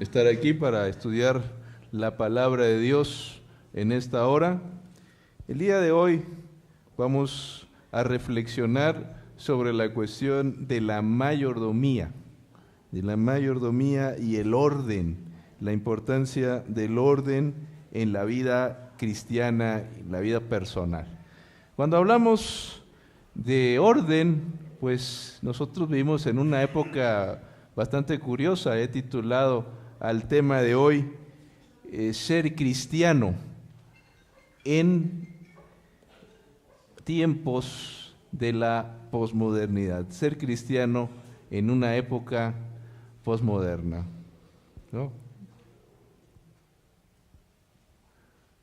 estar aquí para estudiar la palabra de Dios en esta hora. El día de hoy vamos a reflexionar sobre la cuestión de la mayordomía y el orden, la importancia del orden en la vida cristiana, en la vida personal. Cuando hablamos de orden, pues nosotros vivimos en una época bastante curiosa. He titulado al tema de hoy ser cristiano en tiempos de la posmodernidad. Ser cristiano en una época posmoderna. ¿No?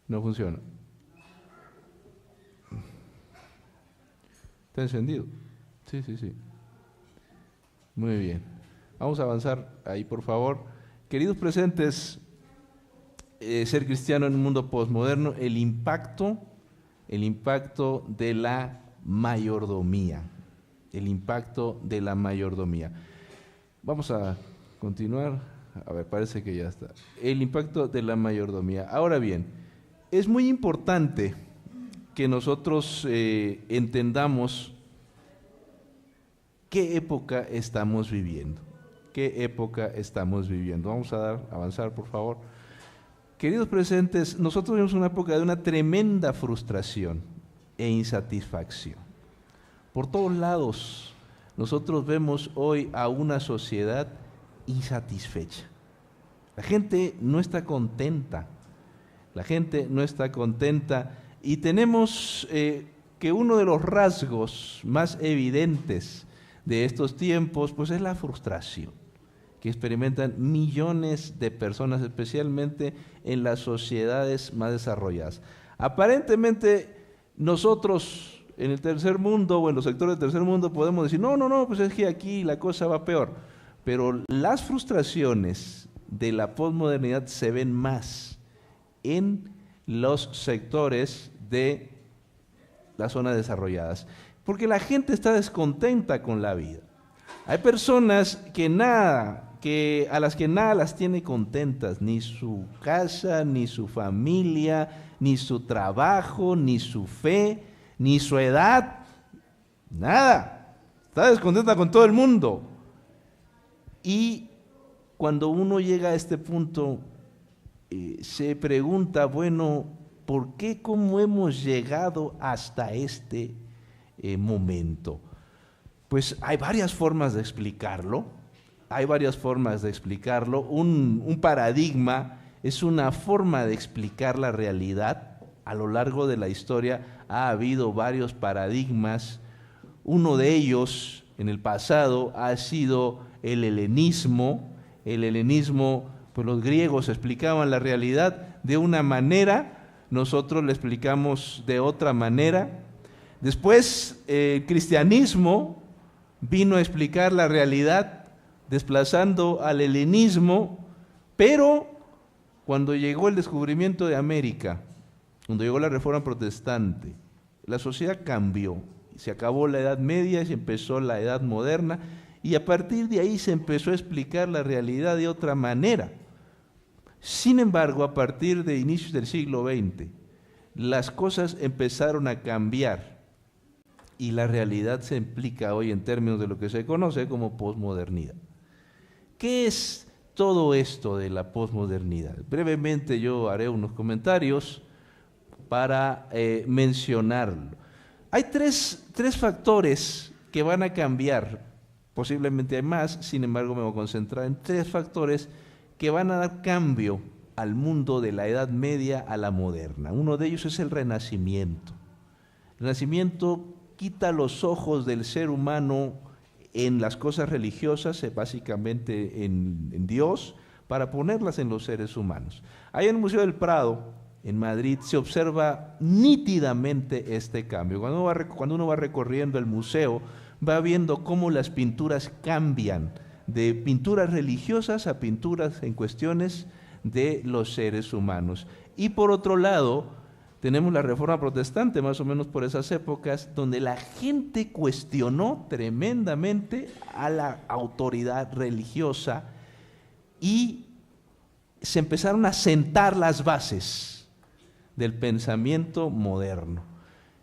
No funciona. ¿Está encendido? Sí. Muy bien. Vamos a avanzar ahí, por favor. Queridos presentes, ser cristiano en un mundo posmoderno, el impacto de la mayordomía. Vamos a continuar. A ver, parece que ya está. El impacto de la mayordomía. Ahora bien, es muy importante que nosotros entendamos qué época estamos viviendo. Vamos a avanzar, por favor. Queridos presentes, nosotros vivimos una época de una tremenda frustración e insatisfacción. Por todos lados, nosotros vemos hoy a una sociedad insatisfecha. La gente no está contenta. Y tenemos que uno de los rasgos más evidentes de estos tiempos, pues es la frustración que experimentan millones de personas, especialmente en las sociedades más desarrolladas. Aparentemente, nosotros en el tercer mundo o en los sectores del tercer mundo podemos decir, no, pues es que aquí la cosa va peor. Pero las frustraciones de la posmodernidad se ven más en los sectores de las zonas desarrolladas, porque la gente está descontenta con la vida. Hay personas a las que nada las tiene contentas, ni su casa, ni su familia, ni su trabajo, ni su fe, ni su edad, nada. Está descontenta con todo el mundo. Y cuando uno llega a este punto, se pregunta, bueno, ¿por qué? ¿Cómo hemos llegado hasta este momento? Pues hay varias formas de explicarlo. Un paradigma es una forma de explicar la realidad. A lo largo de la historia ha habido varios paradigmas. Uno de ellos, en el pasado, ha sido el helenismo. Pues los griegos explicaban la realidad de una manera, nosotros la explicamos de otra manera. Después, el cristianismo vino a explicar la realidad desplazando al helenismo, pero cuando llegó el descubrimiento de América, cuando llegó la Reforma Protestante, la sociedad cambió. Se acabó la Edad Media y se empezó la Edad Moderna, y a partir de ahí se empezó a explicar la realidad de otra manera. Sin embargo, a partir de inicios del siglo XX, las cosas empezaron a cambiar y la realidad se explica hoy en términos de lo que se conoce como posmodernidad. ¿Qué es todo esto de la posmodernidad? Brevemente yo haré unos comentarios para mencionarlo. Hay tres factores que van a cambiar, posiblemente hay más, sin embargo me voy a concentrar en tres factores que van a dar cambio al mundo de la Edad Media a la moderna. Uno de ellos es el Renacimiento. El Renacimiento quita los ojos del ser humano en las cosas religiosas, básicamente en Dios, para ponerlas en los seres humanos. Ahí en el Museo del Prado, en Madrid, se observa nítidamente este cambio. Cuando uno va recorriendo el museo, va viendo cómo las pinturas cambian de pinturas religiosas a pinturas en cuestiones de los seres humanos. Y por otro lado, tenemos la Reforma Protestante, más o menos por esas épocas, donde la gente cuestionó tremendamente a la autoridad religiosa y se empezaron a sentar las bases del pensamiento moderno.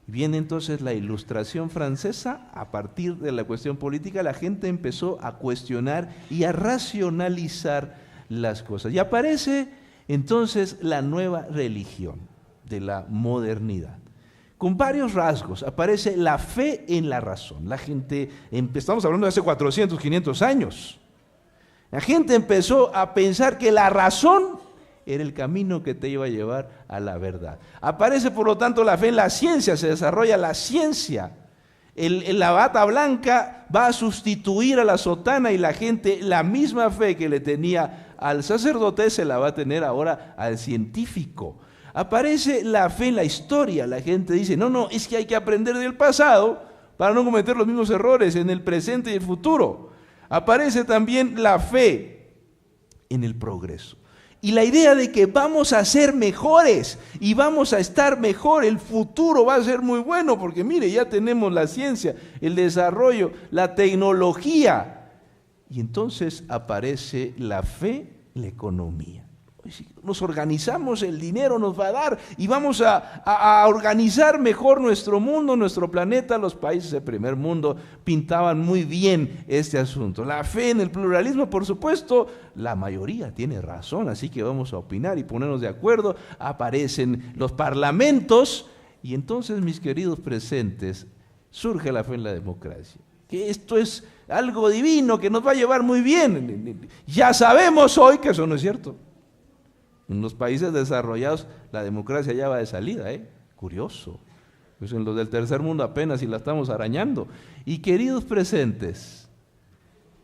Viene entonces la Ilustración francesa. A partir de la cuestión política, la gente empezó a cuestionar y a racionalizar las cosas. Y aparece entonces la nueva religión de la modernidad, con varios rasgos. Aparece la fe en la razón. La gente, estamos hablando de hace 400, 500 años. La gente empezó a pensar que la razón era el camino que te iba a llevar a la verdad. Aparece, por lo tanto, la fe en la ciencia, se desarrolla la ciencia. La bata blanca va a sustituir a la sotana y la gente, la misma fe que le tenía al sacerdote, se la va a tener ahora al científico. Aparece la fe en la historia. La gente dice, no, es que hay que aprender del pasado para no cometer los mismos errores en el presente y el futuro. Aparece también la fe en el progreso. Y la idea de que vamos a ser mejores y vamos a estar mejor, el futuro va a ser muy bueno, porque mire, ya tenemos la ciencia, el desarrollo, la tecnología. Y entonces aparece la fe en la economía. Si nos organizamos, el dinero nos va a dar y vamos a organizar mejor nuestro mundo, nuestro planeta. Los países del primer mundo pintaban muy bien este asunto. La fe en el pluralismo, por supuesto, la mayoría tiene razón, así que vamos a opinar y ponernos de acuerdo. Aparecen los parlamentos y entonces, mis queridos presentes, surge la fe en la democracia. Que esto es algo divino que nos va a llevar muy bien. Ya sabemos hoy que eso no es cierto. En los países desarrollados la democracia ya va de salida, curioso. Pues en los del tercer mundo apenas si la estamos arañando. Y queridos presentes,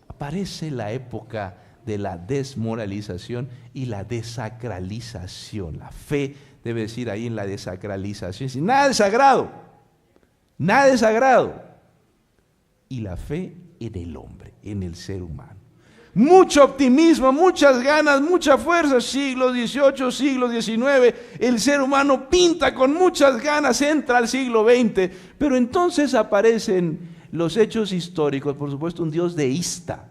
aparece la época de la desmoralización y la desacralización. La fe debe decir ahí en la desacralización. Nada es sagrado, nada es sagrado. Y la fe en el hombre, en el ser humano. Mucho optimismo, muchas ganas, mucha fuerza, siglo XVIII, siglo XIX, el ser humano pinta con muchas ganas, entra al siglo XX, pero entonces aparecen los hechos históricos, por supuesto un Dios deísta,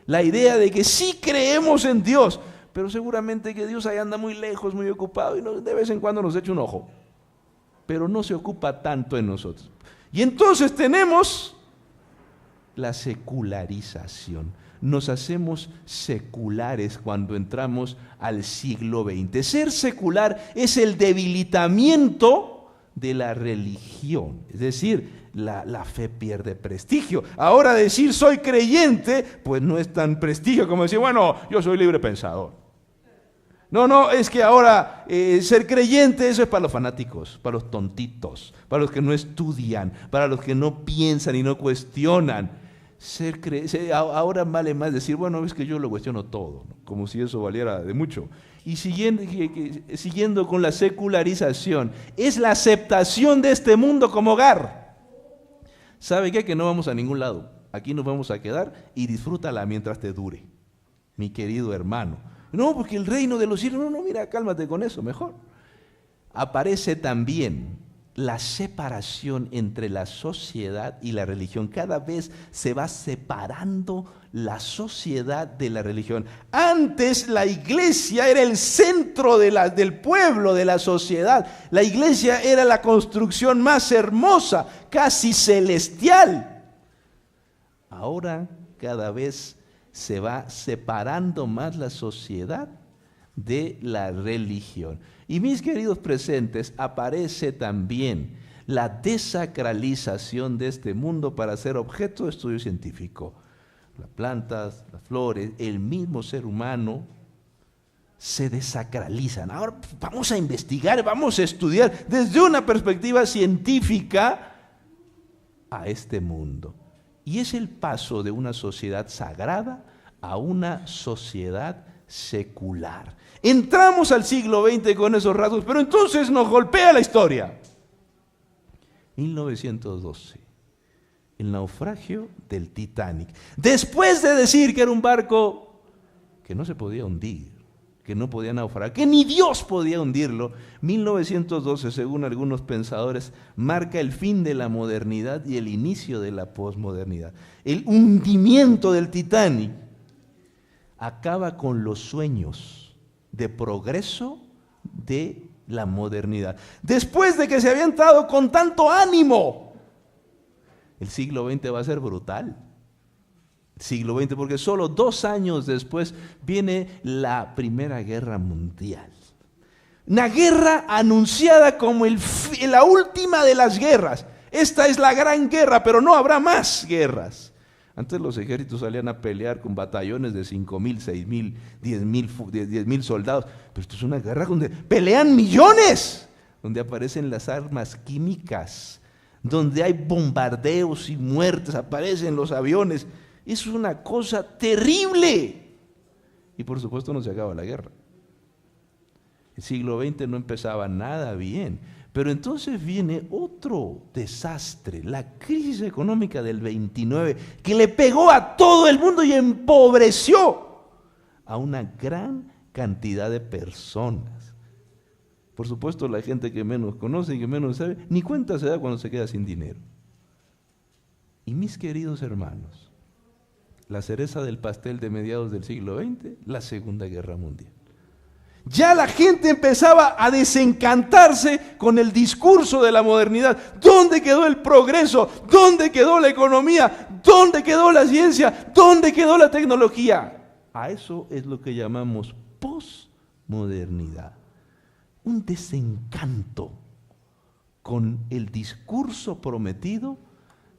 la idea de que sí creemos en Dios, pero seguramente que Dios ahí anda muy lejos, muy ocupado y de vez en cuando nos echa un ojo, pero no se ocupa tanto en nosotros. Y entonces tenemos la secularización. Nos hacemos seculares cuando entramos al siglo XX. Ser secular es el debilitamiento de la religión, es decir, la fe pierde prestigio. Ahora decir soy creyente, pues no es tan prestigio como decir, bueno, yo soy libre pensador. No, es que ahora ser creyente, eso es para los fanáticos, para los tontitos, para los que no estudian, para los que no piensan y no cuestionan. Ahora vale más decir, bueno, es que yo lo cuestiono todo, ¿no? Como si eso valiera de mucho. Y siguiendo con la secularización, es la aceptación de este mundo como hogar. ¿Sabe qué? Que no vamos a ningún lado. Aquí nos vamos a quedar y disfrútala mientras te dure, mi querido hermano. No, porque el reino de los cielos, no, mira, cálmate con eso, mejor. Aparece también la separación entre la sociedad y la religión. Cada vez se va separando la sociedad de la religión. Antes la iglesia era el centro del pueblo, de la sociedad. La iglesia era la construcción más hermosa, casi celestial. Ahora cada vez se va separando más la sociedad de la religión. Y mis queridos presentes, aparece también la desacralización de este mundo para ser objeto de estudio científico. Las plantas, las flores, el mismo ser humano se desacralizan. Ahora vamos a investigar, vamos a estudiar desde una perspectiva científica a este mundo. Y es el paso de una sociedad sagrada a una sociedad secular. Entramos al siglo XX con esos rasgos, pero entonces nos golpea la historia. 1912, el naufragio del Titanic. Después de decir que era un barco que no se podía hundir, que no podía naufragar, que ni Dios podía hundirlo, 1912, según algunos pensadores, marca el fin de la modernidad y el inicio de la posmodernidad. El hundimiento del Titanic acaba con los sueños de progreso de la modernidad. Después de que se había entrado con tanto ánimo, el siglo XX va a ser brutal. El siglo XX, porque solo 2 años después viene la Primera Guerra Mundial. Una guerra anunciada como la última de las guerras. Esta es la gran guerra, pero no habrá más guerras. Antes los ejércitos salían a pelear con batallones de 5,000, 6,000, 10,000 soldados. Pero esto es una guerra donde pelean millones, donde aparecen las armas químicas, donde hay bombardeos y muertes, aparecen los aviones. Es una cosa terrible. Y por supuesto no se acaba la guerra. El siglo XX no empezaba nada bien. Pero entonces viene otro desastre, la crisis económica del 29, que le pegó a todo el mundo y empobreció a una gran cantidad de personas. Por supuesto, la gente que menos conoce y que menos sabe, ni cuenta se da cuando se queda sin dinero. Y mis queridos hermanos, la cereza del pastel de mediados del siglo XX, la Segunda Guerra Mundial. Ya la gente empezaba a desencantarse con el discurso de la modernidad. ¿Dónde quedó el progreso? ¿Dónde quedó la economía? ¿Dónde quedó la ciencia? ¿Dónde quedó la tecnología? A eso es lo que llamamos posmodernidad. Un desencanto con el discurso prometido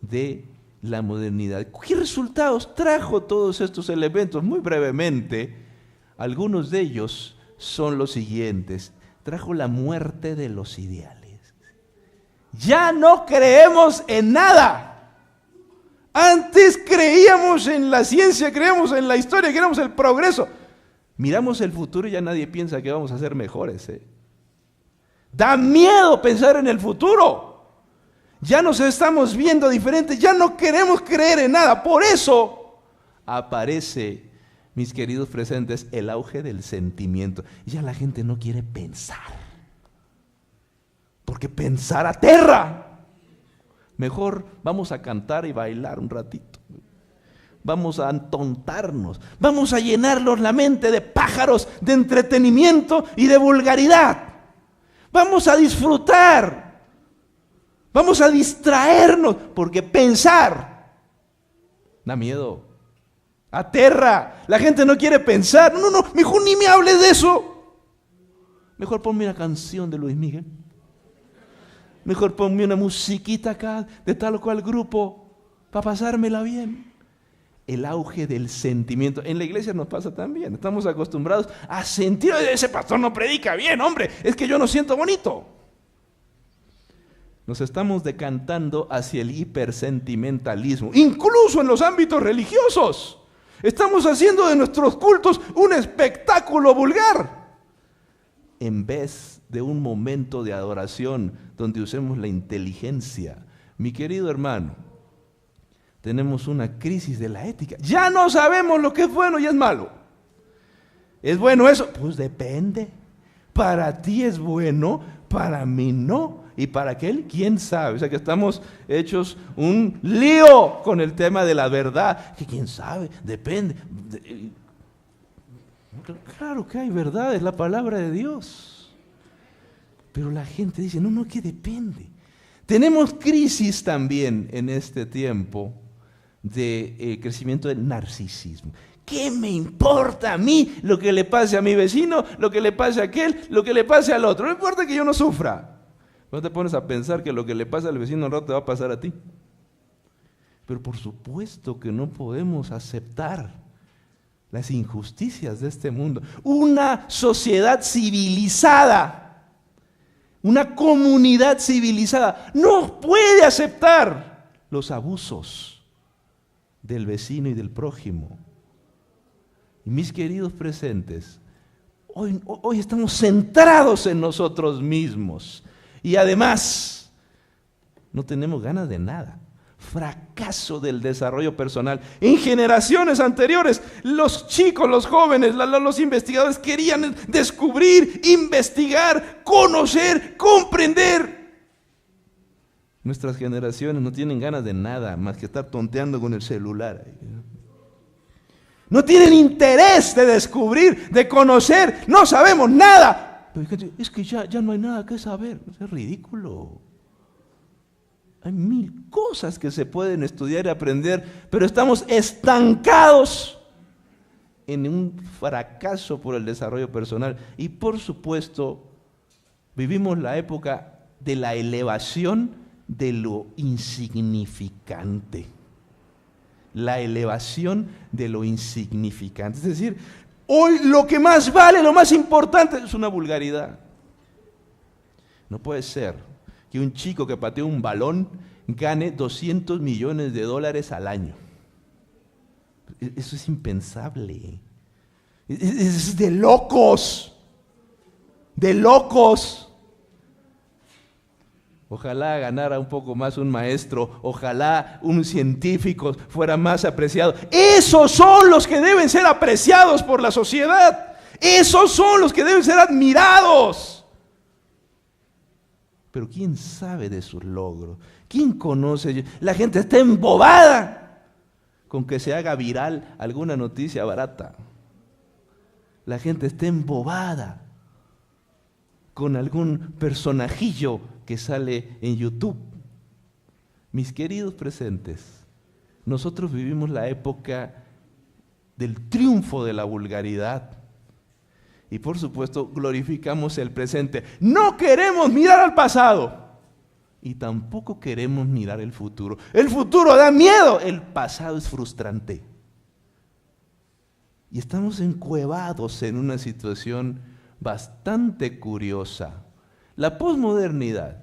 de la modernidad. ¿Qué resultados trajo todos estos elementos? Muy brevemente, algunos de ellos son los siguientes. Trajo la muerte de los ideales. Ya no creemos en nada. Antes creíamos en la ciencia, creíamos en la historia, creíamos en el progreso. Miramos el futuro y ya nadie piensa que vamos a ser mejores. Da miedo pensar en el futuro. Ya nos estamos viendo diferentes, ya no queremos creer en nada. Por eso aparece, mis queridos presentes, el auge del sentimiento. Ya la gente no quiere pensar, porque pensar aterra. Mejor vamos a cantar y bailar un ratito. Vamos a atontarnos. Vamos a llenarnos la mente de pájaros, de entretenimiento y de vulgaridad. Vamos a disfrutar. Vamos a distraernos, porque pensar da miedo. Aterra, la gente no quiere pensar. No, mejor ni me hables de eso. Mejor ponme una canción de Luis Miguel. Mejor ponme una musiquita acá de tal o cual grupo para pasármela bien. El auge del sentimiento. En la iglesia nos pasa también. Estamos acostumbrados a sentir, ese pastor no predica bien, hombre, es que yo no siento bonito. Nos estamos decantando hacia el hipersentimentalismo, incluso en los ámbitos religiosos. Estamos haciendo de nuestros cultos un espectáculo vulgar, en vez de un momento de adoración donde usemos la inteligencia. Mi querido hermano, tenemos una crisis de la ética. Ya no sabemos lo que es bueno y es malo. ¿Es bueno eso? Pues depende. Para ti es bueno, para mí no. Y para aquel, quién sabe. O sea que estamos hechos un lío con el tema de la verdad. Que quién sabe, depende. Claro que hay verdad, es la palabra de Dios. Pero la gente dice, no, que depende. Tenemos crisis también en este tiempo de crecimiento del narcisismo. ¿Qué me importa a mí lo que le pase a mi vecino, lo que le pase a aquel, lo que le pase al otro? No importa que yo no sufra. No te pones a pensar que lo que le pasa al vecino al rato te va a pasar a ti. Pero por supuesto que no podemos aceptar las injusticias de este mundo. Una sociedad civilizada, una comunidad civilizada, no puede aceptar los abusos del vecino y del prójimo. Y mis queridos presentes, hoy estamos centrados en nosotros mismos. Y además, no tenemos ganas de nada. Fracaso del desarrollo personal. En generaciones anteriores, los chicos, los jóvenes, los investigadores querían descubrir, investigar, conocer, comprender. Nuestras generaciones no tienen ganas de nada más que estar tonteando con el celular. No tienen interés de descubrir, de conocer. No sabemos nada. Pero es que ya no hay nada que saber. Es ridículo. Hay mil cosas que se pueden estudiar y aprender, pero estamos estancados en un fracaso por el desarrollo personal. Y por supuesto, vivimos la época de la elevación de lo insignificante. La elevación de lo insignificante. Es decir, hoy lo que más vale, lo más importante, es una vulgaridad. No puede ser que un chico que patea un balón gane $200 millones al año. Eso es impensable. Es de locos. De locos. Ojalá ganara un poco más un maestro, ojalá un científico fuera más apreciado. Esos son los que deben ser apreciados por la sociedad. Esos son los que deben ser admirados. Pero ¿quién sabe de sus logros? ¿Quién conoce? La gente está embobada con que se haga viral alguna noticia barata. La gente está embobada con algún personajillo que sale en YouTube. Mis queridos presentes, nosotros vivimos la época del triunfo de la vulgaridad y por supuesto glorificamos el presente. No queremos mirar al pasado y tampoco queremos mirar el futuro. El futuro da miedo, el pasado es frustrante. Y estamos encuevados en una situación bastante curiosa. La posmodernidad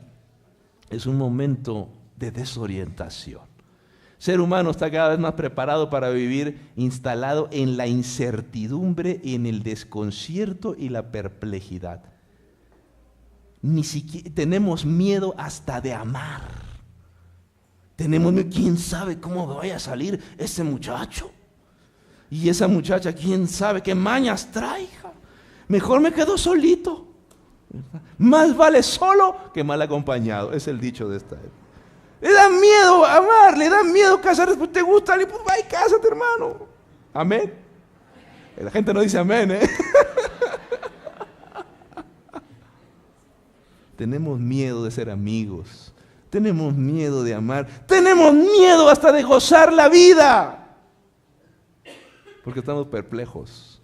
es un momento de desorientación. El ser humano está cada vez más preparado para vivir instalado en la incertidumbre, en el desconcierto y la perplejidad. Ni siquiera tenemos miedo hasta de amar. Tenemos miedo, quién sabe cómo vaya a salir ese muchacho. Y esa muchacha, quién sabe qué mañas traiga. Mejor me quedo solito. Más vale solo que mal acompañado. Es el dicho de esta época. Le da miedo amar, le da miedo casarse. Pues te gusta, pues va y cásate, hermano. Amén. La gente no dice amén, ¿eh? Tenemos miedo de ser amigos. Tenemos miedo de amar. Tenemos miedo hasta de gozar la vida. Porque estamos perplejos,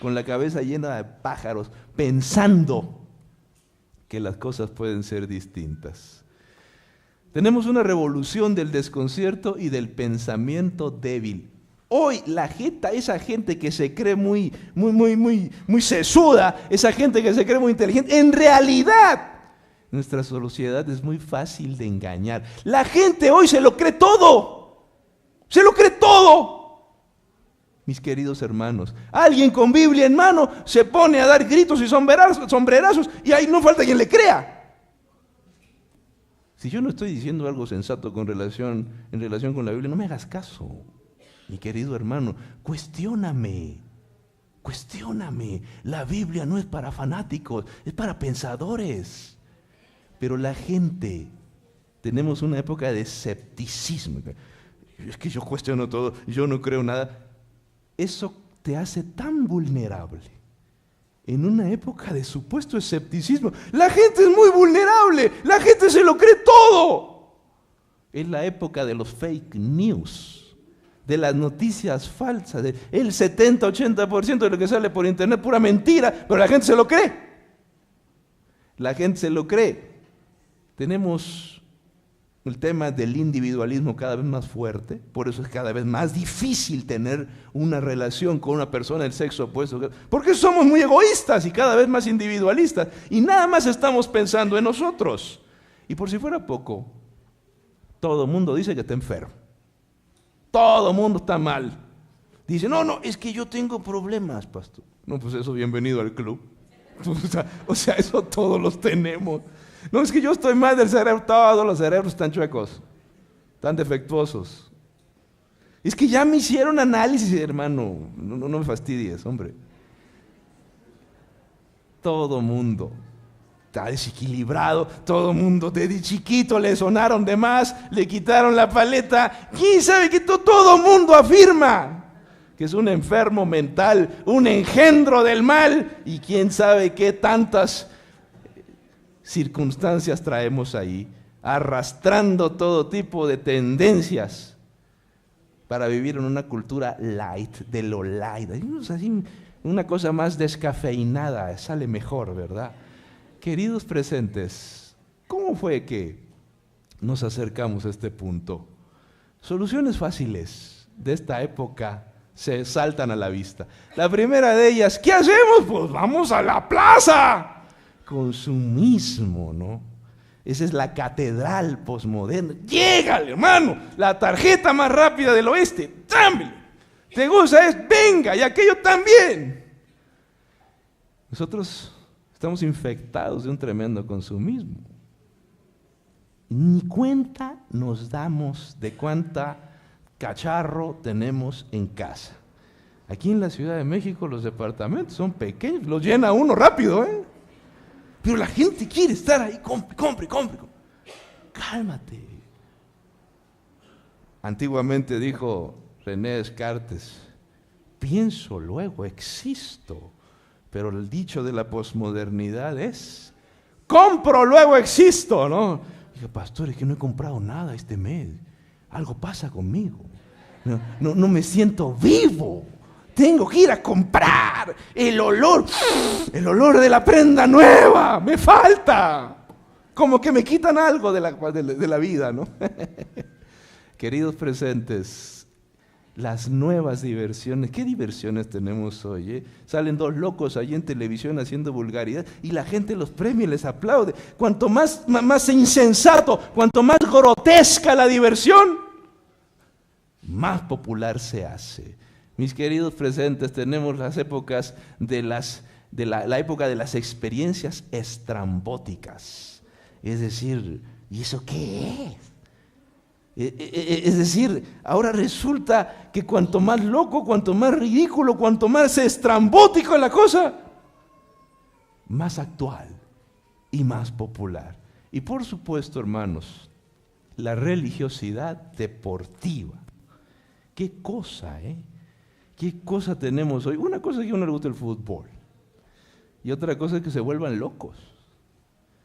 con la cabeza llena de pájaros, pensando que las cosas pueden ser distintas. Tenemos una revolución del desconcierto y del pensamiento débil. Hoy esa gente que se cree muy sesuda, esa gente que se cree muy inteligente, en realidad nuestra sociedad es muy fácil de engañar. La gente hoy se lo cree todo. Se lo cree todo. Mis queridos hermanos, alguien con Biblia en mano se pone a dar gritos y sombrerazos y ahí no falta quien le crea. Si yo no estoy diciendo algo sensato en relación con la Biblia, no me hagas caso. Mi querido hermano, cuestióname. La Biblia no es para fanáticos, es para pensadores. Pero la gente, tenemos una época de escepticismo. Es que yo cuestiono todo, yo no creo nada. Eso te hace tan vulnerable. En una época de supuesto escepticismo, la gente es muy vulnerable, la gente se lo cree todo. Es la época de los fake news, de las noticias falsas, el 70-80% de lo que sale por internet, pura mentira, pero la gente se lo cree. La gente se lo cree. Tenemos el tema del individualismo cada vez más fuerte, por eso es cada vez más difícil tener una relación con una persona del sexo opuesto, porque somos muy egoístas y cada vez más individualistas, y nada más estamos pensando en nosotros. Y por si fuera poco, todo el mundo dice que está enfermo, todo el mundo está mal. Dice, no, es que yo tengo problemas, pastor. No, pues eso, bienvenido al club. O sea, eso todos los tenemos. No, es que yo estoy mal del cerebro, todos los cerebros están chuecos, están defectuosos. Es que ya me hicieron análisis, hermano, no me fastidies, hombre. Todo mundo está desequilibrado, todo mundo desde chiquito le sonaron de más, le quitaron la paleta. ¿Quién sabe que todo mundo afirma que es un enfermo mental, un engendro del mal, y quién sabe qué tantas circunstancias traemos ahí, arrastrando todo tipo de tendencias para vivir en una cultura light, de lo light. Así, una cosa más descafeinada, sale mejor, ¿verdad? Queridos presentes, ¿cómo fue que nos acercamos a este punto? Soluciones fáciles de esta época se saltan a la vista. La primera de ellas, ¿qué hacemos? Pues vamos a la plaza. Consumismo, ¿no? Esa es la catedral posmoderna. Llégale, hermano, la tarjeta más rápida del oeste. ¡Dámelo! ¿Te gusta? Venga, y aquello también. Nosotros estamos infectados de un tremendo consumismo. Ni cuenta nos damos de cuánta cacharro tenemos en casa. Aquí en la Ciudad de México los departamentos son pequeños, los llena uno rápido, ¿eh? Pero la gente quiere estar ahí, compre. Cálmate. Antiguamente dijo René Descartes, pienso, luego existo. Pero el dicho de la posmodernidad es, compro, luego existo, ¿no? Dije, pastor, es que no he comprado nada este mes. Algo pasa conmigo. No me siento vivo. Tengo que ir a comprar el olor de la prenda nueva, me falta. Como que me quitan algo de la vida, ¿no? Queridos presentes, las nuevas diversiones, ¿qué diversiones tenemos hoy? Salen dos locos allí en televisión haciendo vulgaridad y la gente los premia y les aplaude. Cuanto más insensato, cuanto más grotesca la diversión, más popular se hace. Mis queridos presentes, tenemos las épocas la época de las experiencias estrambóticas. Es decir, ¿y eso qué es? Es decir, ahora resulta que cuanto más loco, cuanto más ridículo, cuanto más estrambótico es la cosa, más actual y más popular. Y por supuesto, hermanos, la religiosidad deportiva. ¿Qué cosa, ¿Qué cosa tenemos hoy? Una cosa es que a uno le gusta el fútbol y otra cosa es que se vuelvan locos,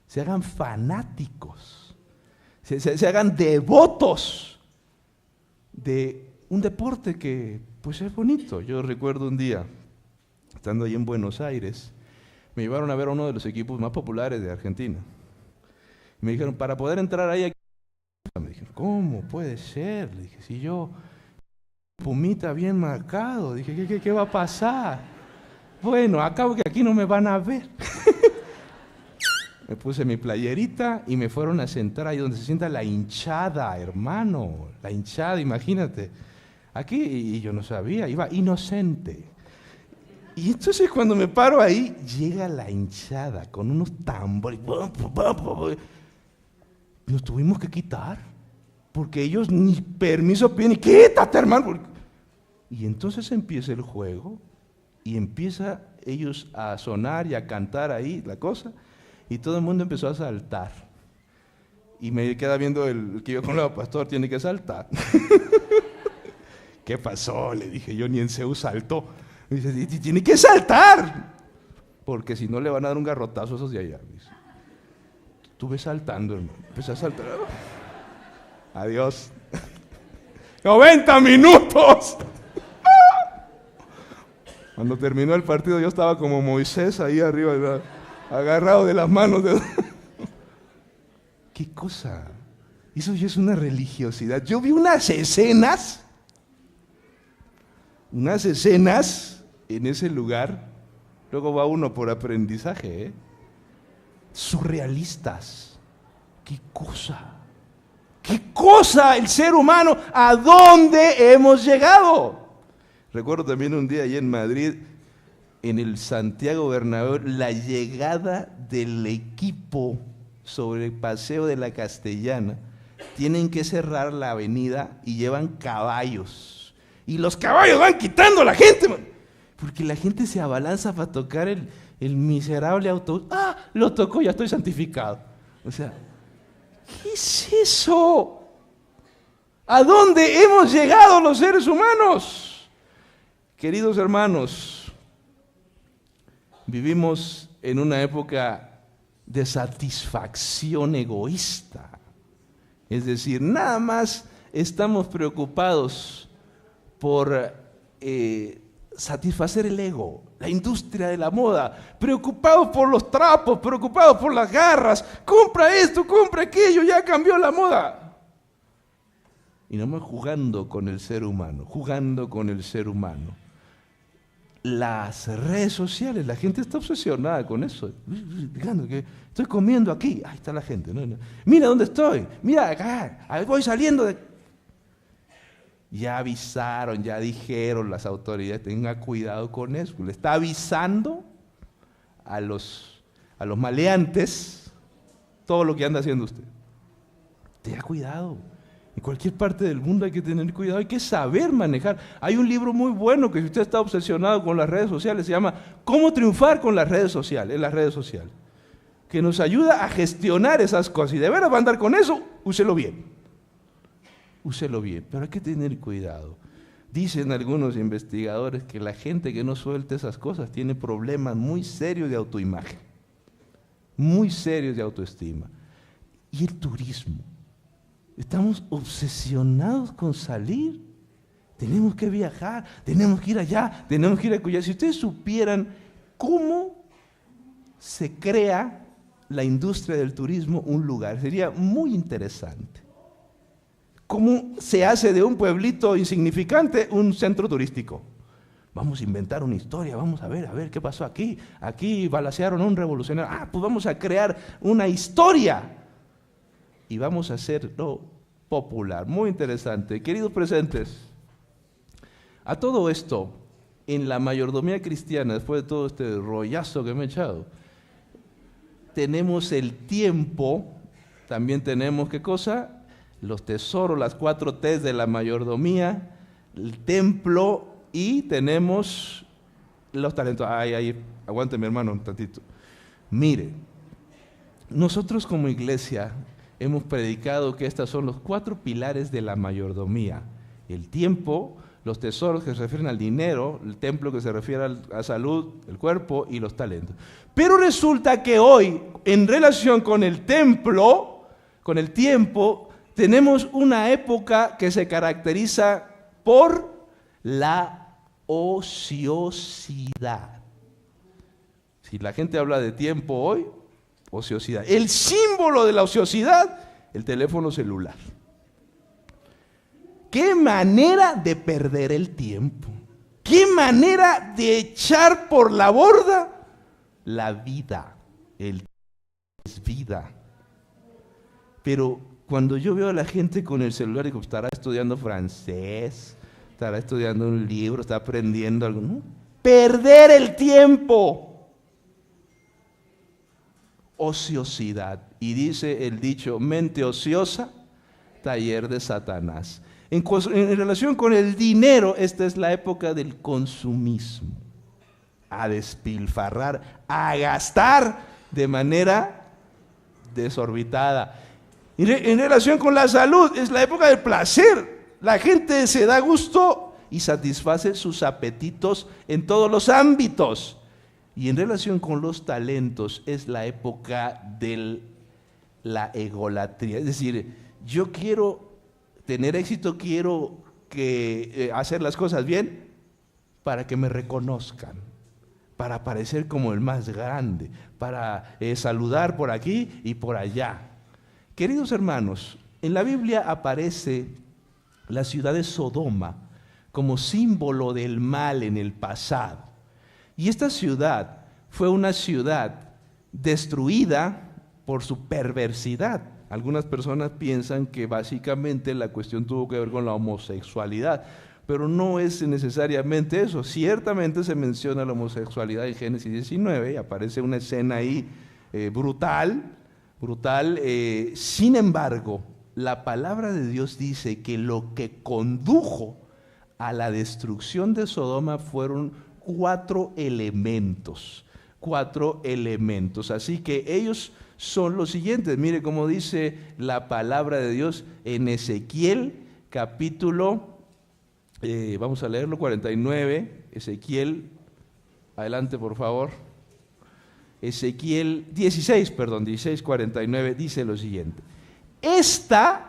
se hagan fanáticos, se hagan devotos de un deporte que pues es bonito. Yo recuerdo un día, estando ahí en Buenos Aires, me llevaron a ver a uno de los equipos más populares de Argentina. Me dijeron, para poder entrar ahí, me dijeron, ¿cómo puede ser? Le dije, si yo... Pumita bien marcado, dije, ¿qué va a pasar? Bueno, acabo que aquí no me van a ver. Me puse mi playerita y me fueron a sentar ahí donde se sienta la hinchada, hermano, la hinchada, imagínate. Aquí, y yo no sabía, iba inocente. Y entonces cuando me paro ahí, llega la hinchada con unos tambores. Nos tuvimos que quitar. Porque ellos ni permiso piden, y quítate, hermano. Y entonces empieza el juego, y empieza ellos a sonar y a cantar ahí la cosa, y todo el mundo empezó a saltar. Y me queda viendo el que yo con el pastor, tiene que saltar. ¿Qué pasó? Le dije, yo ni en Zeus saltó. Me dice, tiene que saltar, porque si no le van a dar un garrotazo a esos de allá. Estuve saltando, hermano, empecé a saltar. Adiós. 90 minutos. Cuando terminó el partido yo estaba como Moisés ahí arriba, ¿verdad? Agarrado de las manos de... ¿Qué cosa? Eso ya es una religiosidad. Yo vi unas escenas en ese lugar. Luego va uno por aprendizaje, surrealistas. ¿Qué cosa? ¿Qué cosa el ser humano? ¿A dónde hemos llegado? Recuerdo también un día allí en Madrid, en el Santiago Bernabéu, la llegada del equipo sobre el Paseo de la Castellana. Tienen que cerrar la avenida y llevan caballos. Y los caballos van quitando a la gente, man, porque la gente se abalanza para tocar el miserable autobús. ¡Ah! Lo tocó, ya estoy santificado. O sea... ¿qué es eso? ¿A dónde hemos llegado los seres humanos? Queridos hermanos, vivimos en una época de satisfacción egoísta. Es decir, nada más estamos preocupados por satisfacer el ego, la industria de la moda, preocupados por los trapos, preocupados por las garras, compra esto, compra aquello, ya cambió la moda. Y nomás jugando con el ser humano, jugando con el ser humano. Las redes sociales, la gente está obsesionada con eso. Fíjate que estoy comiendo aquí, ahí está la gente. No. Mira dónde estoy, mira acá, voy saliendo de... Ya avisaron, ya dijeron las autoridades, tengan cuidado con eso. Le está avisando a los maleantes todo lo que anda haciendo usted. Tenga cuidado. En cualquier parte del mundo hay que tener cuidado, hay que saber manejar. Hay un libro muy bueno que si usted está obsesionado con las redes sociales, se llama ¿Cómo triunfar con las redes sociales? En las redes sociales. Que nos ayuda a gestionar esas cosas. Y de veras va a andar con eso, úselo bien. Úselo bien, pero hay que tener cuidado. Dicen algunos investigadores que la gente que no suelta esas cosas tiene problemas muy serios de autoimagen, muy serios de autoestima. Y el turismo. Estamos obsesionados con salir. Tenemos que viajar, tenemos que ir allá, tenemos que ir allá. Si ustedes supieran cómo se crea la industria del turismo un lugar, sería muy interesante. ¿Cómo se hace de un pueblito insignificante un centro turístico? Vamos a inventar una historia, vamos a ver qué pasó aquí. Aquí balacearon a un revolucionario. Pues vamos a crear una historia. Y vamos a hacerlo popular. Muy interesante. Queridos presentes, a todo esto, en la mayordomía cristiana, después de todo este rollazo que me he echado, tenemos el tiempo, también tenemos, ¿qué cosa? Los tesoros, las 4 T's de la mayordomía, el templo y tenemos los talentos. Ay, aguante mi hermano un tantito. Mire, nosotros como iglesia hemos predicado que estos son los 4 pilares de la mayordomía. El tiempo, los tesoros que se refieren al dinero, el templo que se refiere a la salud, el cuerpo y los talentos. Pero resulta que hoy, en relación con el templo, con el tiempo, tenemos una época que se caracteriza por la ociosidad. Si la gente habla de tiempo hoy, ociosidad. El símbolo de la ociosidad, el teléfono celular. ¡Qué manera de perder el tiempo! ¡Qué manera de echar por la borda la vida! El tiempo es vida. Pero cuando yo veo a la gente con el celular, digo, estará estudiando francés, estará estudiando un libro, está aprendiendo algo. ¿No? Perder el tiempo. Ociosidad. Y dice el dicho, mente ociosa, taller de Satanás. En relación con el dinero, esta es la época del consumismo. A despilfarrar, a gastar de manera desorbitada. En relación con la salud, es la época del placer. La gente se da gusto y satisface sus apetitos en todos los ámbitos. Y en relación con los talentos, es la época de la egolatría. Es decir, yo quiero tener éxito, quiero hacer las cosas bien para que me reconozcan, para parecer como el más grande, para saludar por aquí y por allá. Queridos hermanos, en la Biblia aparece la ciudad de Sodoma como símbolo del mal en el pasado. Y esta ciudad fue una ciudad destruida por su perversidad. Algunas personas piensan que básicamente la cuestión tuvo que ver con la homosexualidad, pero no es necesariamente eso. Ciertamente se menciona la homosexualidad en Génesis 19 y aparece una escena ahí brutal. Sin embargo, la palabra de Dios dice que lo que condujo a la destrucción de Sodoma fueron 4 elementos. Así que ellos son los siguientes. Mire cómo dice la palabra de Dios en Ezequiel capítulo Vamos a leerlo, 49, Ezequiel, adelante por favor. Ezequiel 16, 49, dice lo siguiente. Estas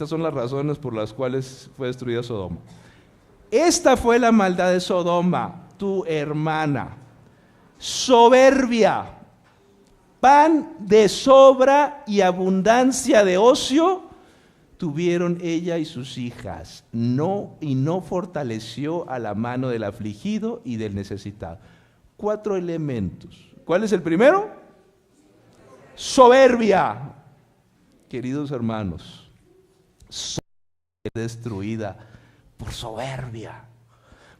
son las razones por las cuales fue destruida Sodoma. Esta fue la maldad de Sodoma, tu hermana. Soberbia, pan de sobra y abundancia de ocio tuvieron ella y sus hijas, y no fortaleció a la mano del afligido y del necesitado. 4 elementos. ¿Cuál es el primero? Soberbia. Queridos hermanos, destruida por soberbia,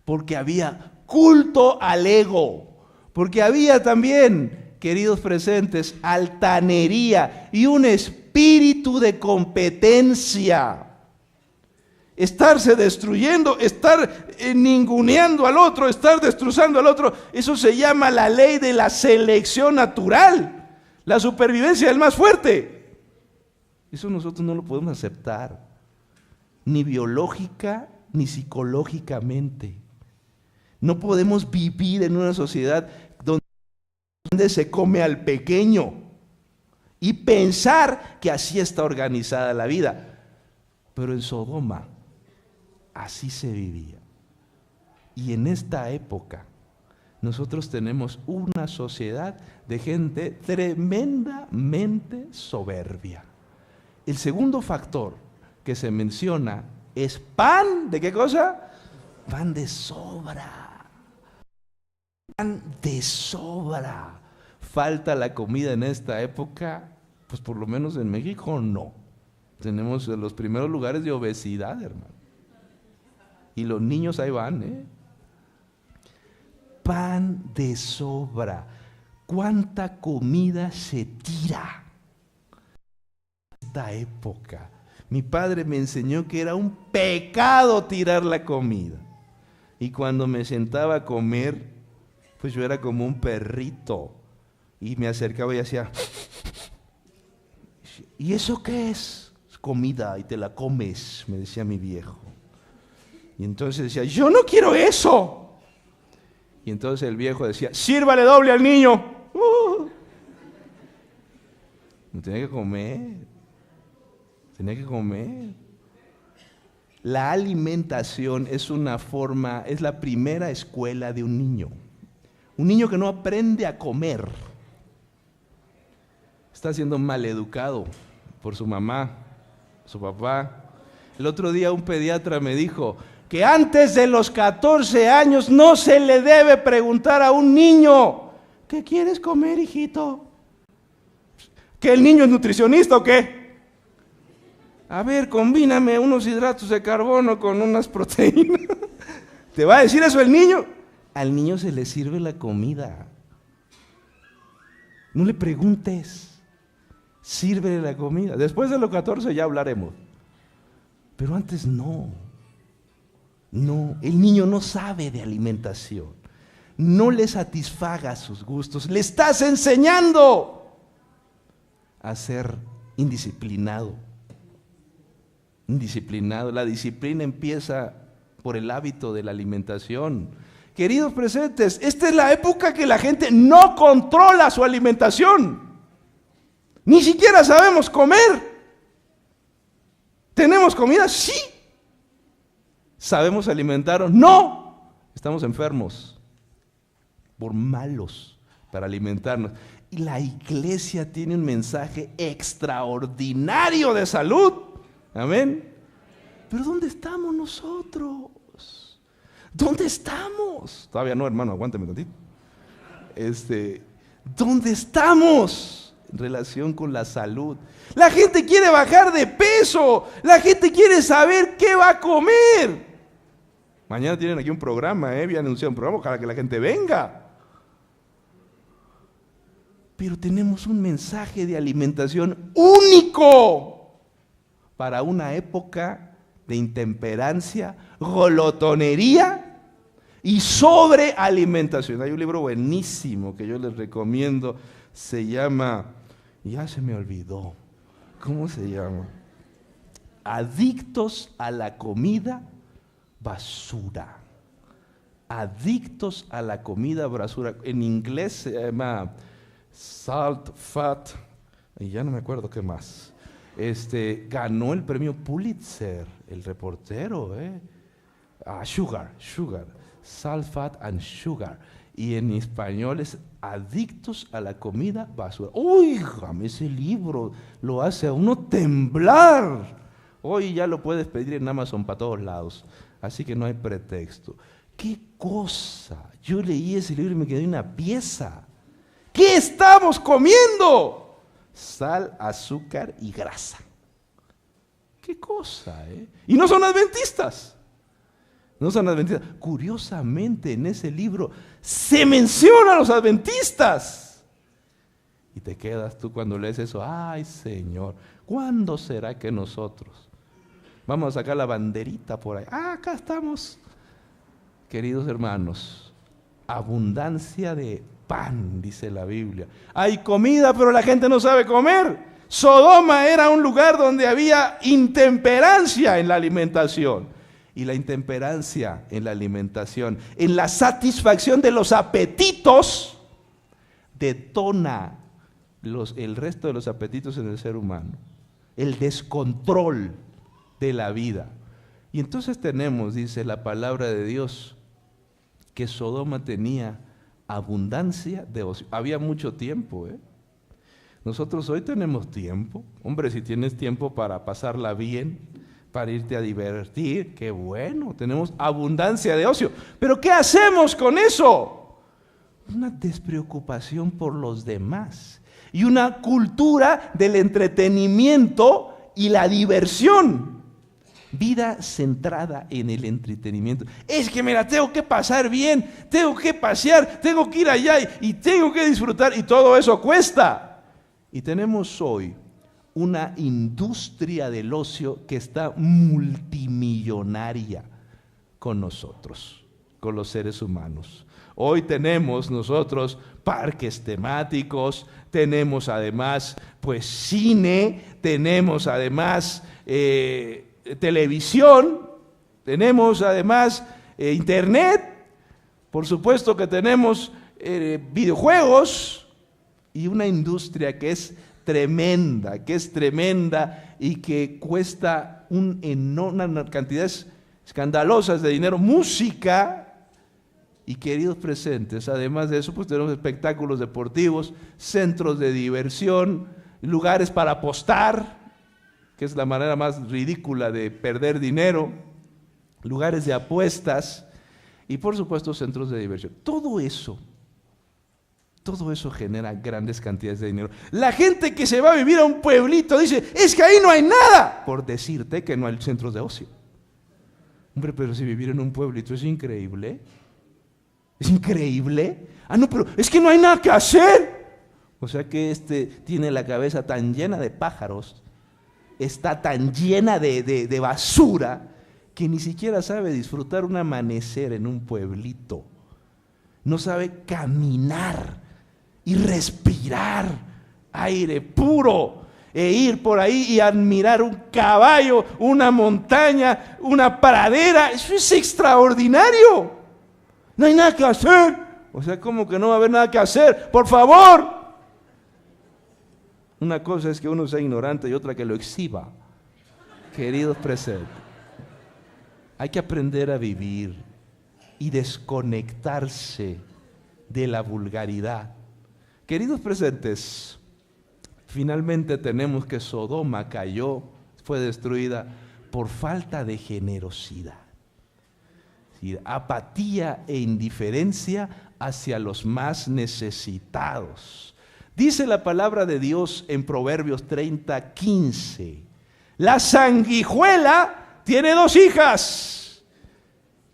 porque había culto al ego, porque había también, queridos presentes, altanería y un espíritu de competencia. Estarse destruyendo, estar ninguneando al otro, estar destrozando al otro, eso se llama la ley de la selección natural, la supervivencia del más fuerte. Eso nosotros no lo podemos aceptar, ni biológica ni psicológicamente. No podemos vivir en una sociedad donde se come al pequeño y pensar que así está organizada la vida. Pero en Sodoma así se vivía. Y en esta época nosotros tenemos una sociedad de gente tremendamente soberbia. El segundo factor que se menciona es pan, ¿de qué cosa? Pan de sobra. Pan de sobra. ¿Falta la comida en esta época? Pues por lo menos en México no. Tenemos los primeros lugares de obesidad, hermano. Y los niños ahí van, Pan de sobra. ¿Cuánta comida se tira en esta época? Mi padre me enseñó que era un pecado tirar la comida. Y cuando me sentaba a comer, pues yo era como un perrito. Y me acercaba y hacía, ¿y eso qué es? Es comida y te la comes, me decía mi viejo. Y entonces decía, yo no quiero eso. Y entonces el viejo decía, sírvale doble al niño. No tenía que comer. Tenía que comer. La alimentación es es la primera escuela de un niño. Un niño que no aprende a comer está siendo maleducado por su mamá, su papá. El otro día un pediatra me dijo que antes de los 14 años no se le debe preguntar a un niño, ¿qué quieres comer, hijito? ¿Que el niño es nutricionista o qué? A ver, combíname unos hidratos de carbono con unas proteínas. ¿Te va a decir eso el niño? Al niño se le sirve la comida. No le preguntes. Sírvele la comida. Después de los 14 ya hablaremos. Pero antes no. No, el niño no sabe de alimentación. No le satisfaga sus gustos. Le estás enseñando a ser indisciplinado. Indisciplinado. La disciplina empieza por el hábito de la alimentación. Queridos presentes, esta es la época que la gente no controla su alimentación. Ni siquiera sabemos comer. ¿Tenemos comida? Sí. ¿Sabemos alimentarnos? No. Estamos enfermos por malos para alimentarnos. Y la iglesia tiene un mensaje extraordinario de salud. Amén. Pero ¿dónde estamos nosotros? ¿Dónde estamos? Todavía no, hermano, aguántame tantito. ¿Dónde estamos en relación con la salud? La gente quiere bajar de peso. La gente quiere saber qué va a comer. Mañana tienen aquí un programa, voy a anunciar un programa, ojalá que la gente venga. Pero tenemos un mensaje de alimentación único para una época de intemperancia, glotonería y sobrealimentación. Hay un libro buenísimo que yo les recomiendo, se llama, ya se me olvidó, ¿cómo se llama? Adictos a la comida basura. Adictos a la comida basura. En inglés se llama salt, fat, y ya no me acuerdo qué más. Ganó el premio Pulitzer, el reportero, sugar, salt, fat and sugar. Y en español es adictos a la comida basura. Óigame, ese libro lo hace a uno temblar. Hoy ya lo puedes pedir en Amazon para todos lados, así que no hay pretexto. ¡Qué cosa! Yo leí ese libro y me quedé una pieza. ¿Qué estamos comiendo? Sal, azúcar y grasa. ¡Qué cosa, Y no son adventistas. No son adventistas. Curiosamente, en ese libro se menciona a los adventistas. Y te quedas tú cuando lees eso. ¡Ay, Señor! ¿Cuándo será que nosotros vamos a sacar la banderita por ahí? Acá estamos. Queridos hermanos, abundancia de pan, dice la Biblia. Hay comida, pero la gente no sabe comer. Sodoma era un lugar donde había intemperancia en la alimentación. Y la intemperancia en la alimentación, en la satisfacción de los apetitos, detona el resto de los apetitos en el ser humano. El descontrol de la vida. Y entonces tenemos, dice la palabra de Dios, que Sodoma tenía abundancia de ocio. Había mucho tiempo, Nosotros hoy tenemos tiempo. Hombre, si tienes tiempo para pasarla bien, para irte a divertir, qué bueno, tenemos abundancia de ocio. Pero ¿qué hacemos con eso? Una despreocupación por los demás y una cultura del entretenimiento y la diversión. Vida centrada en el entretenimiento. Es que me la tengo que pasar bien, tengo que pasear, tengo que ir allá y tengo que disfrutar, y todo eso cuesta. Y tenemos hoy una industria del ocio que está multimillonaria con nosotros, con los seres humanos. Hoy tenemos nosotros parques temáticos, tenemos además pues cine, tenemos además televisión, tenemos además internet, por supuesto que tenemos videojuegos y una industria que es tremenda y que cuesta unas cantidades escandalosas de dinero, música. Y queridos presentes, además de eso, pues tenemos espectáculos deportivos, centros de diversión, lugares para apostar, que es la manera más ridícula de perder dinero, lugares de apuestas y por supuesto centros de diversión. Todo eso genera grandes cantidades de dinero. La gente que se va a vivir a un pueblito dice, es que ahí no hay nada, por decirte que no hay centros de ocio. Hombre, pero si vivir en un pueblito es increíble. ¿Es increíble? No, pero es que no hay nada que hacer. O sea que tiene la cabeza tan llena de pájaros, está tan llena de basura, que ni siquiera sabe disfrutar un amanecer en un pueblito. No sabe caminar y respirar aire puro e ir por ahí y admirar un caballo, una montaña, una pradera. Eso es extraordinario. No hay nada que hacer. O sea, ¿cómo que no va a haber nada que hacer? ¡Por favor! Una cosa es que uno sea ignorante y otra que lo exhiba. Queridos presentes, hay que aprender a vivir y desconectarse de la vulgaridad. Queridos presentes, finalmente tenemos que Sodoma cayó, fue destruida por falta de generosidad. Apatía e indiferencia hacia los más necesitados. Dice la palabra de Dios en Proverbios 30:15. La sanguijuela tiene 2 hijas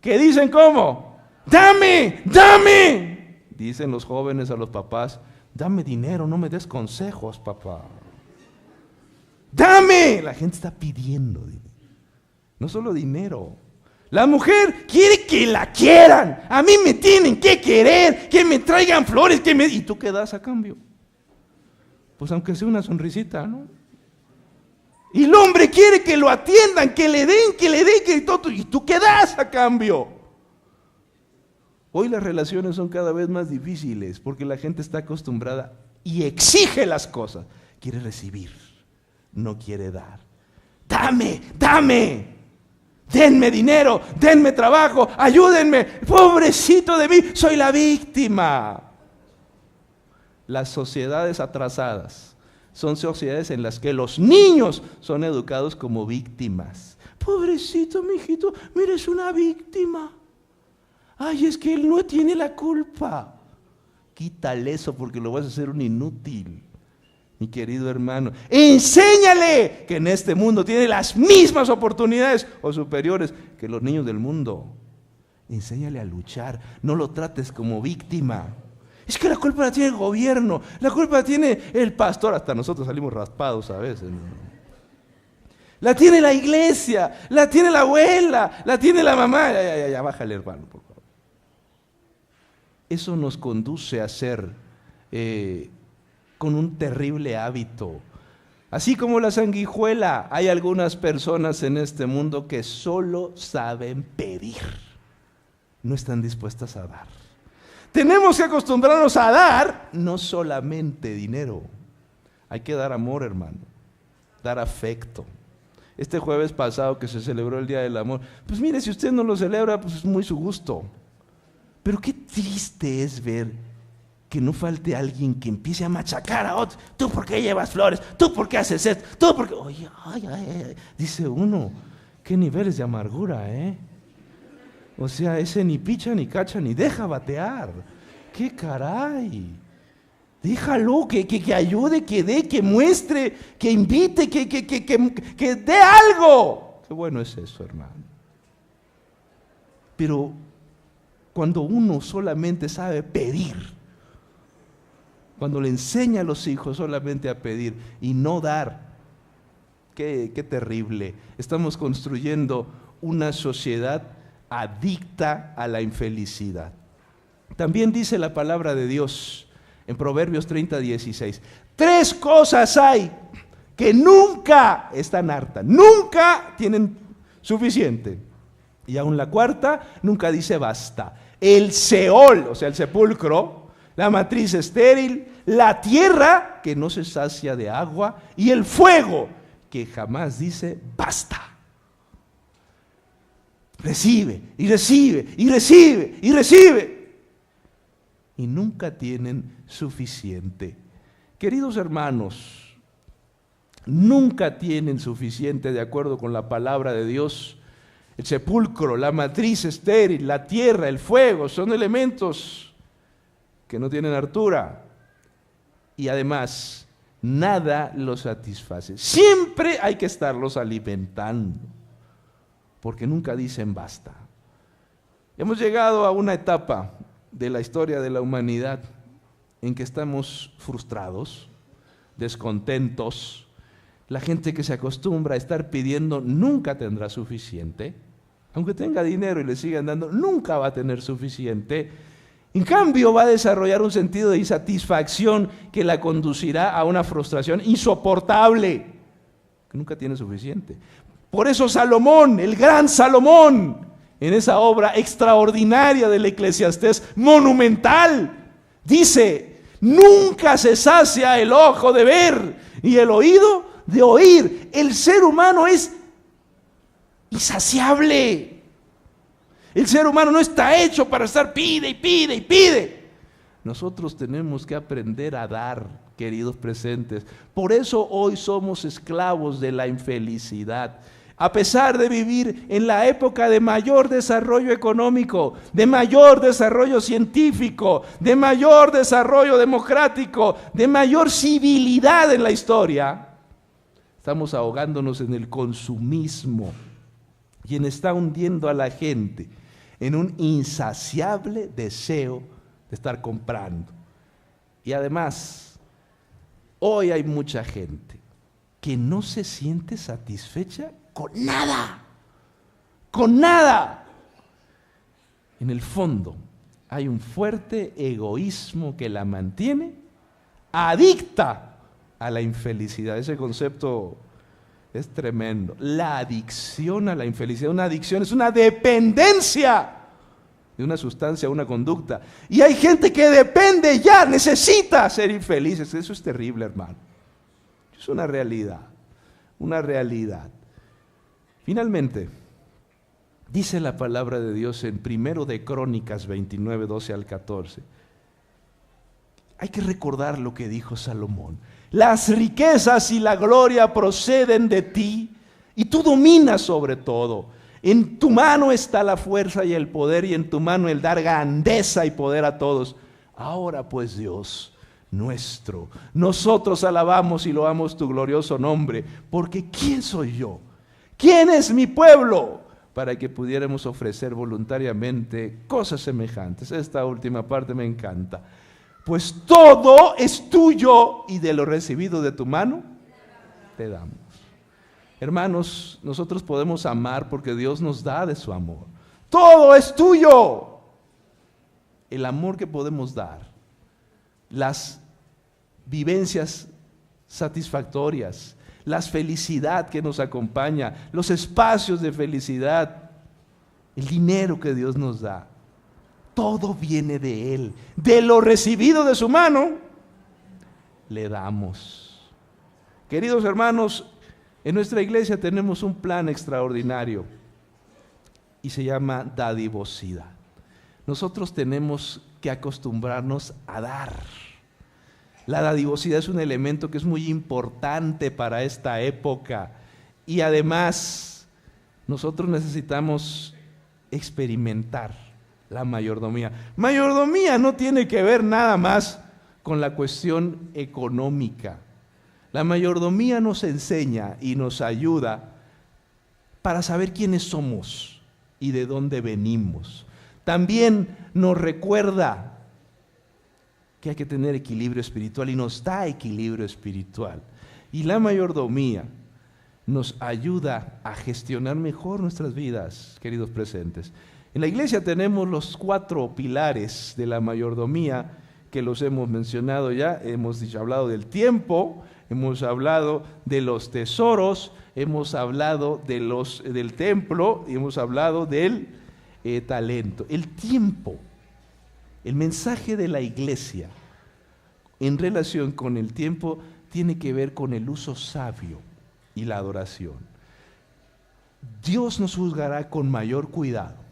que dicen ¿cómo? ¡Dame! ¡Dame! Dicen los jóvenes a los papás, dame dinero, no me des consejos, papá. ¡Dame! La gente está pidiendo dinero. No solo dinero. La mujer quiere que la quieran. A mí me tienen que querer, que me traigan flores, ¿y tú qué das a cambio? Pues aunque sea una sonrisita, ¿no? Y el hombre quiere que lo atiendan, que le den, que todo. ¿Y tú qué das a cambio? Hoy las relaciones son cada vez más difíciles porque la gente está acostumbrada y exige las cosas. Quiere recibir, no quiere dar. Dame, dame. Denme dinero, denme trabajo, ayúdenme. Pobrecito de mí, soy la víctima. Las sociedades atrasadas son sociedades en las que los niños son educados como víctimas. Pobrecito, mijito, mira, es una víctima. Ay, es que él no tiene la culpa. Quítale eso porque lo vas a hacer un inútil. Mi querido hermano, enséñale que en este mundo tiene las mismas oportunidades o superiores que los niños del mundo. Enséñale a luchar, no lo trates como víctima. Es que la culpa la tiene el gobierno, la culpa la tiene el pastor, hasta nosotros salimos raspados a veces. La tiene la iglesia, la tiene la abuela, la tiene la mamá. Ya, bájale, hermano, por favor. Eso nos conduce a ser con un terrible hábito. Así como la sanguijuela, hay algunas personas en este mundo que solo saben pedir, no están dispuestas a dar. Tenemos que acostumbrarnos a dar, no solamente dinero. Hay que dar amor, hermano, dar afecto. Este jueves pasado que se celebró el Día del Amor, pues mire, si usted no lo celebra, pues es muy su gusto. Pero qué triste es ver que no falte alguien que empiece a machacar a otro. ¿Tú por qué llevas flores? ¿Tú por qué haces esto? ¿Tú por qué? Oye, ay, dice uno, qué niveles de amargura, ¿eh? O sea, ese ni picha, ni cacha, ni deja batear. ¡Qué caray! Déjalo, que ayude, que dé, que muestre, que invite, que dé algo. Qué bueno es eso, hermano. Pero cuando uno solamente sabe pedir, cuando le enseña a los hijos solamente a pedir y no dar, qué terrible. Estamos construyendo una sociedad adicta a la infelicidad. También dice la palabra de Dios en Proverbios 30:16. 3 cosas hay que nunca están hartas, nunca tienen suficiente. Y aún la cuarta nunca dice basta. El Seol, o sea, el sepulcro, la matriz estéril, la tierra que no se sacia de agua y el fuego que jamás dice basta. Recibe, y recibe, y recibe, y recibe. Y nunca tienen suficiente. Queridos hermanos, nunca tienen suficiente de acuerdo con la palabra de Dios. El sepulcro, la matriz estéril, la tierra, el fuego, son elementos que no tienen hartura. Y además, nada los satisface. Siempre hay que estarlos alimentando, porque nunca dicen basta. Hemos llegado a una etapa de la historia de la humanidad en que estamos frustrados, descontentos. La gente que se acostumbra a estar pidiendo nunca tendrá suficiente. Aunque tenga dinero y le sigan dando, nunca va a tener suficiente. En cambio, va a desarrollar un sentido de insatisfacción que la conducirá a una frustración insoportable, que nunca tiene suficiente. Por eso Salomón, el gran Salomón, en esa obra extraordinaria del Eclesiastés, monumental, dice: nunca se sacia el ojo de ver y el oído de oír. El ser humano es insaciable. El ser humano no está hecho para estar pide y pide y pide. Nosotros tenemos que aprender a dar, queridos presentes. Por eso hoy somos esclavos de la infelicidad. A pesar de vivir en la época de mayor desarrollo económico, de mayor desarrollo científico, de mayor desarrollo democrático, de mayor civilidad en la historia, estamos ahogándonos en el consumismo, quien está hundiendo a la gente en un insaciable deseo de estar comprando. Y además, hoy hay mucha gente que no se siente satisfecha con nada, con nada. En el fondo hay un fuerte egoísmo que la mantiene adicta a la infelicidad. Ese concepto Es tremendo. La adicción a la infelicidad, una adicción es una dependencia de una sustancia, una conducta. Y hay gente que depende ya, necesita ser infeliz. Eso es terrible, hermano. Es una realidad, una realidad. Finalmente, dice la palabra de Dios en 1 de Crónicas 29, 12 al 14. Hay que recordar lo que dijo Salomón. Las riquezas y la gloria proceden de ti y tú dominas sobre todo. En tu mano está la fuerza y el poder y en tu mano el dar grandeza y poder a todos. Ahora pues Dios nuestro, nosotros alabamos y loamos tu glorioso nombre, porque ¿quién soy yo? ¿Quién es mi pueblo? Para que pudiéramos ofrecer voluntariamente cosas semejantes. Esta última parte me encanta. Pues todo es tuyo y de lo recibido de tu mano te damos. Hermanos, nosotros podemos amar porque Dios nos da de su amor. Todo es tuyo. El amor que podemos dar, las vivencias satisfactorias, la felicidad que nos acompaña, los espacios de felicidad, el dinero que Dios nos da. Todo viene de Él. De lo recibido de su mano, le damos. Queridos hermanos, en nuestra iglesia tenemos un plan extraordinario y se llama dadivosidad. Nosotros tenemos que acostumbrarnos a dar. La dadivosidad es un elemento que es muy importante para esta época y además nosotros necesitamos experimentar la mayordomía. Mayordomía no tiene que ver nada más con la cuestión económica. La mayordomía nos enseña y nos ayuda para saber quiénes somos y de dónde venimos. También nos recuerda que hay que tener equilibrio espiritual y nos da equilibrio espiritual. Y la mayordomía nos ayuda a gestionar mejor nuestras vidas, queridos presentes. En la iglesia tenemos los 4 pilares de la mayordomía que los hemos mencionado ya. Hemos hablado del tiempo, hemos hablado de los tesoros, hemos hablado del templo y hemos hablado del talento. El tiempo, el mensaje de la iglesia en relación con el tiempo tiene que ver con el uso sabio y la adoración. Dios nos juzgará con mayor cuidado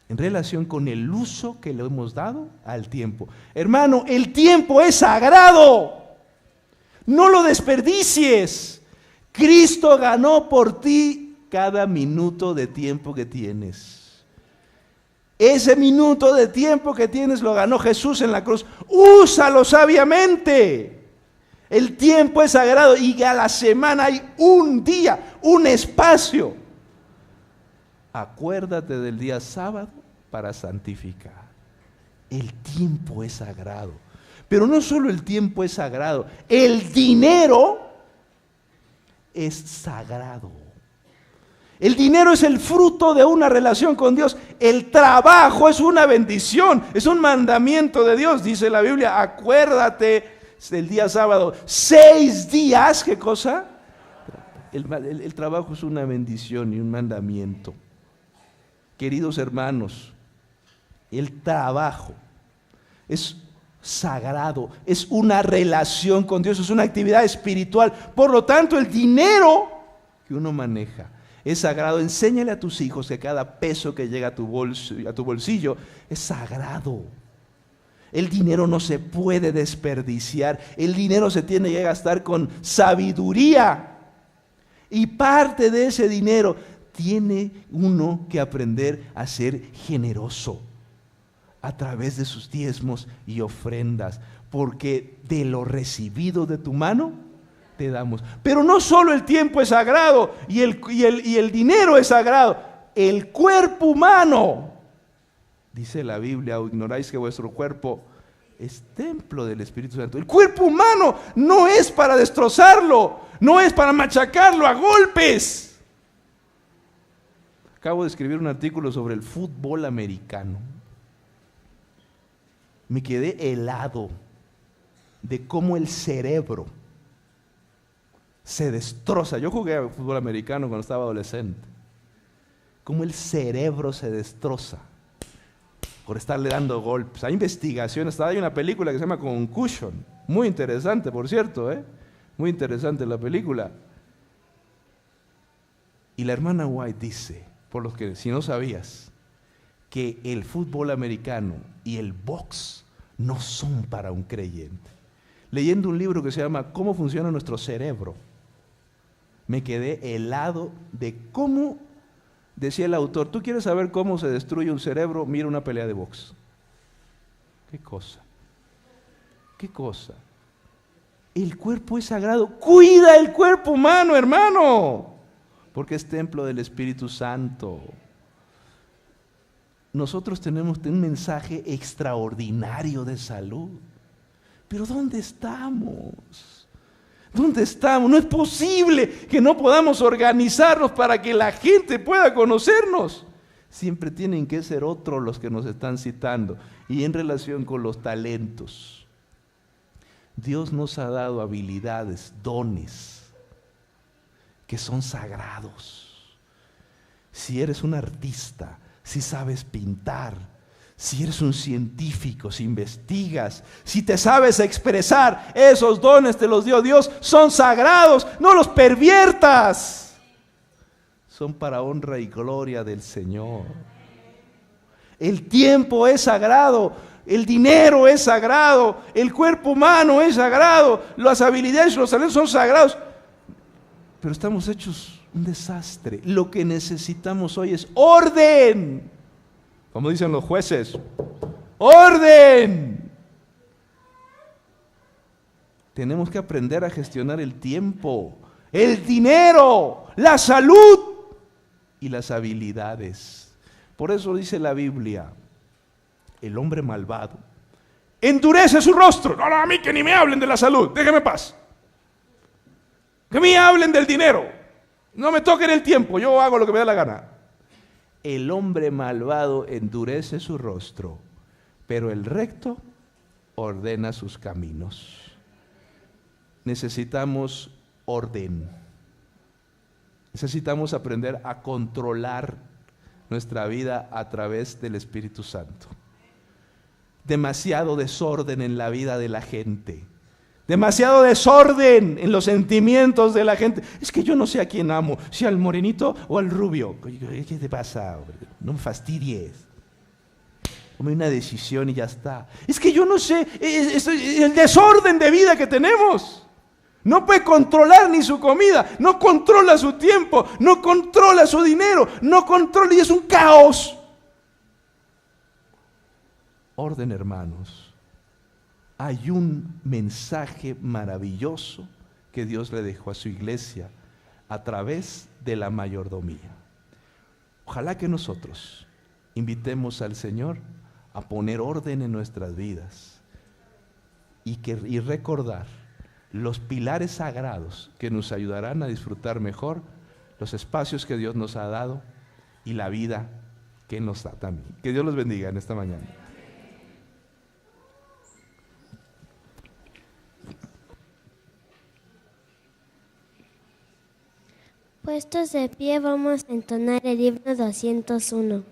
en relación con el uso que le hemos dado al tiempo. Hermano, el tiempo es sagrado. No lo desperdicies. Cristo ganó por ti cada minuto de tiempo que tienes. Ese minuto de tiempo que tienes lo ganó Jesús en la cruz. Úsalo sabiamente. El tiempo es sagrado y a la semana hay un día, un espacio. Acuérdate del día sábado para santificar. El tiempo es sagrado. Pero no solo el tiempo es sagrado, el dinero es sagrado. El dinero es el fruto de una relación con Dios. El trabajo es una bendición, es un mandamiento de Dios. Dice la Biblia, acuérdate del día sábado. 6 días, ¿qué cosa? El trabajo es una bendición y un mandamiento. Queridos hermanos, el trabajo es sagrado, es una relación con Dios, es una actividad espiritual. Por lo tanto, el dinero que uno maneja es sagrado. Enséñale a tus hijos que cada peso que llega a tu bolsillo es sagrado. El dinero no se puede desperdiciar, el dinero se tiene que gastar con sabiduría. Y parte de ese dinero tiene uno que aprender a ser generoso a través de sus diezmos y ofrendas, porque de lo recibido de tu mano te damos. Pero no solo el tiempo es sagrado y el dinero es sagrado, el cuerpo humano, dice la Biblia, ¿o ignoráis que vuestro cuerpo es templo del Espíritu Santo? El cuerpo humano no es para destrozarlo, no es para machacarlo a golpes. Acabo de escribir un artículo sobre el fútbol americano. Me quedé helado de cómo el cerebro Se destroza. Yo jugué a fútbol americano cuando estaba adolescente. Cómo el cerebro se destroza por estarle dando golpes. Hay investigaciones, hay una película que se llama Concussion, muy interesante, por cierto, muy interesante la película. Y la hermana White dice, por los que si no sabías, que el fútbol americano y el box no son para un creyente. Leyendo un libro que se llama ¿Cómo funciona nuestro cerebro?, me quedé helado de cómo, decía el autor, ¿tú quieres saber cómo se destruye un cerebro? Mira una pelea de box. ¿Qué cosa? ¿Qué cosa? El cuerpo es sagrado. Cuida el cuerpo humano, hermano, porque es templo del Espíritu Santo. Nosotros tenemos un mensaje extraordinario de salud. Pero ¿dónde estamos? ¿Dónde estamos? No es posible que no podamos organizarnos para que la gente pueda conocernos. Siempre tienen que ser otros los que nos están citando. Y en relación con los talentos, Dios nos ha dado habilidades, dones, que son sagrados. Si eres un artista, si sabes pintar, si eres un científico, si investigas, si te sabes expresar, esos dones te los dio Dios, son sagrados, no los perviertas. Son para honra y gloria del Señor. El tiempo es sagrado, el dinero es sagrado, el cuerpo humano es sagrado, las habilidades y los talentos son sagrados. Pero estamos hechos un desastre. Lo que necesitamos hoy es orden. Como dicen los jueces, ¡orden! Tenemos que aprender a gestionar el tiempo, el dinero, la salud y las habilidades. Por eso dice la Biblia, el hombre malvado endurece su rostro. No, a mí que ni me hablen de la salud, déjenme paz. Que me hablen del dinero, no me toquen el tiempo, yo hago lo que me da la gana. El hombre malvado endurece su rostro, pero el recto ordena sus caminos. Necesitamos orden. Necesitamos aprender a controlar nuestra vida a través del Espíritu Santo. Demasiado desorden en la vida de la gente. Demasiado desorden en los sentimientos de la gente. Es que yo no sé a quién amo, si al morenito o al rubio. ¿Qué te pasa? No me fastidies. Tome una decisión y ya está. Es que yo no sé, el desorden de vida que tenemos. No puede controlar ni su comida, no controla su tiempo, no controla su dinero, no controla y es un caos. Orden, hermanos. Hay un mensaje maravilloso que Dios le dejó a su iglesia a través de la mayordomía. Ojalá que nosotros invitemos al Señor a poner orden en nuestras vidas y recordar los pilares sagrados que nos ayudarán a disfrutar mejor los espacios que Dios nos ha dado y la vida que nos da también. Que Dios los bendiga en esta mañana. Puestos de pie, vamos a entonar el himno 201.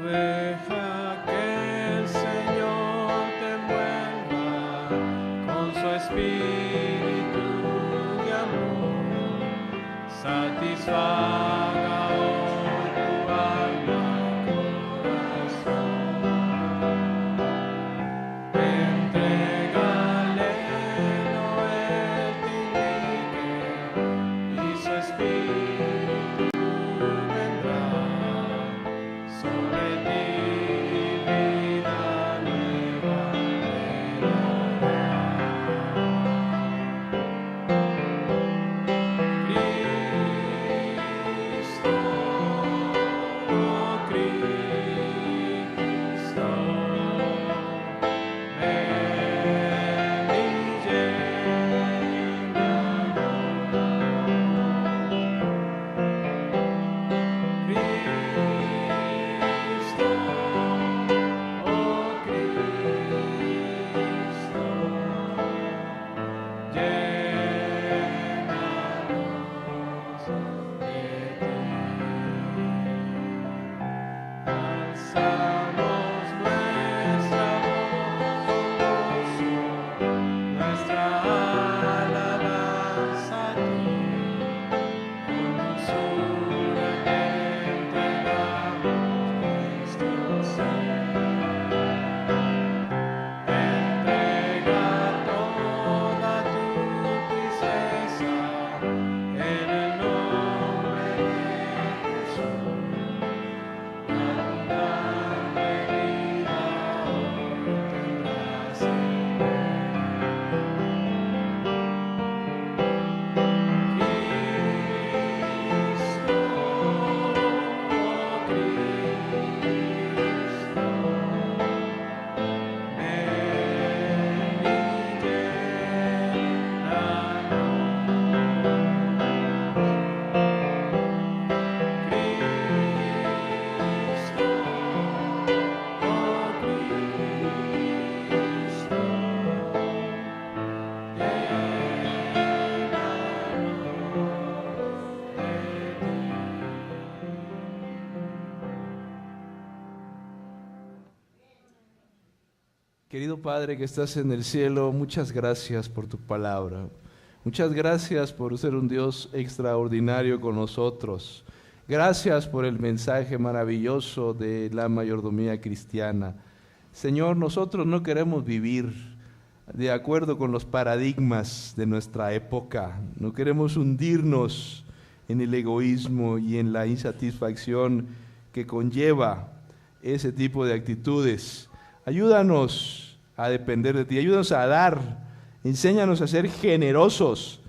Deja que el Señor te envuelva con su espíritu de amor, satisfaga Querido Padre que estás en el cielo, muchas gracias por tu palabra. Muchas gracias por ser un Dios extraordinario con nosotros. Gracias por el mensaje maravilloso de la mayordomía cristiana. Señor, nosotros no queremos vivir de acuerdo con los paradigmas de nuestra época. No queremos hundirnos en el egoísmo y en la insatisfacción que conlleva ese tipo de actitudes. Ayúdanos a depender de ti, ayúdanos a dar, enséñanos a ser generosos,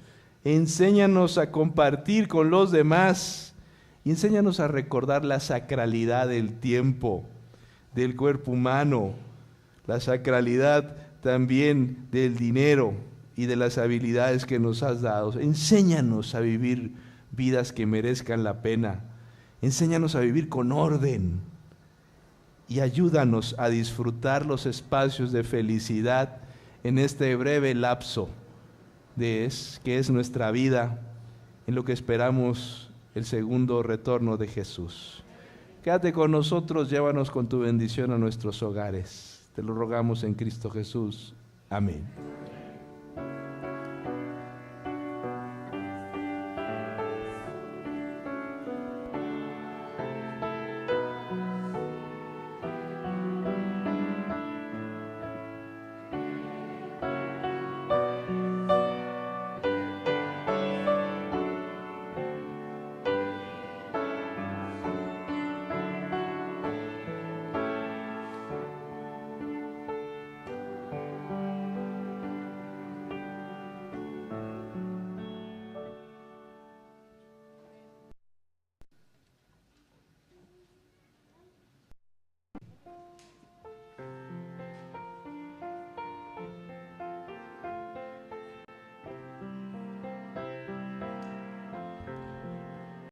enséñanos a compartir con los demás y enséñanos a recordar la sacralidad del tiempo, del cuerpo humano, la sacralidad también del dinero y de las habilidades que nos has dado. Enséñanos a vivir vidas que merezcan la pena, enséñanos a vivir con orden. Y ayúdanos a disfrutar los espacios de felicidad en este breve lapso que es nuestra vida, en lo que esperamos el segundo retorno de Jesús. Quédate con nosotros, llévanos con tu bendición a nuestros hogares. Te lo rogamos en Cristo Jesús. Amén.